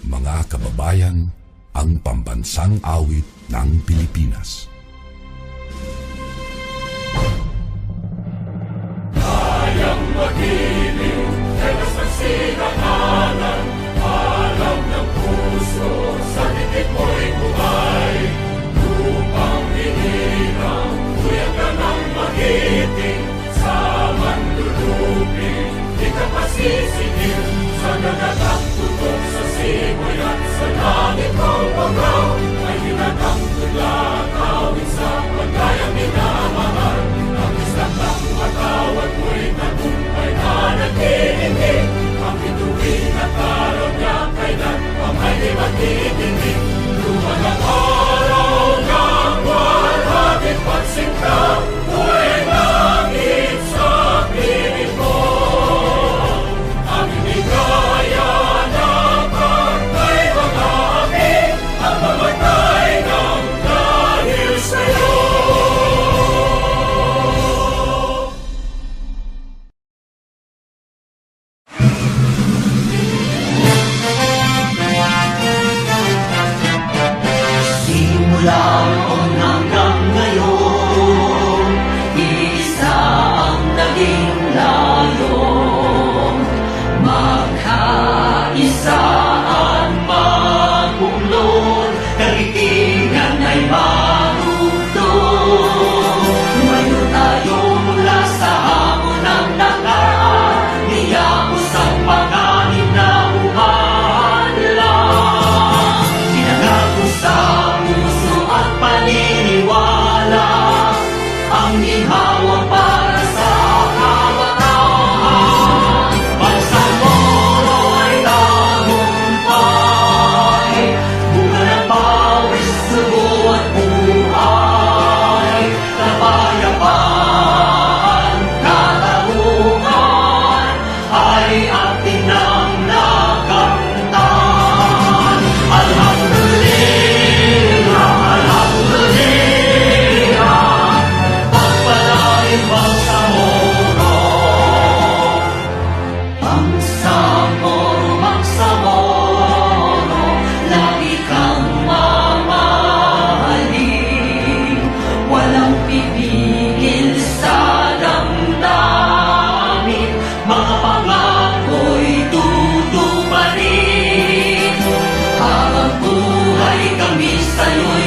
mga kababayan, ang pambansang awit ng Pilipinas. Kayang magiliw, telas ng sigahanan, alam ng puso, sa titik mo'y buhay. Lupang hinirang, tuyag ka ng magiting, sa manlulupin, di ka pasisingil, sa nagagang tutok sa simoy at sa langit mong pagaw, ay hinatang tulad, awit sa pagkayang minamahal, ang isang ng matawad mo'y tagumpay na nagtitindig, ang bituin at araw niya kailan ang may di magtitindig. Luman ang araw ng walhagit pagsinta, buhay langit sa piling mo. Ang inigaya ng pagkay mga api, ang mamatay ng dahil sa'yo. Simula noon hanggang ngayon, isa ang naging layon. Magkaisaan magbuklod, kagitingan ay marugtong. Tumayo tayo mula sa hamon ng nakaraan, niyapos ang panganib na umalang. Pinangako sa puso at paniniwala, ang ginhawa para sa kabataan. Bansang Moro ay tagumpay, bunga ng pawis, sugo at buhay. Kapayapaan, katarungan, ay ating nang nakamtan. Alhamdulillah, alhamdulillah, pagpalain Bangsa Moro. Bangsa Moro, Bangsa Moro, lagi kang mamahalin. Walang pipigil sa damdamin, mga pangako'y tutuparin. Habang buhay kami sa'yo'y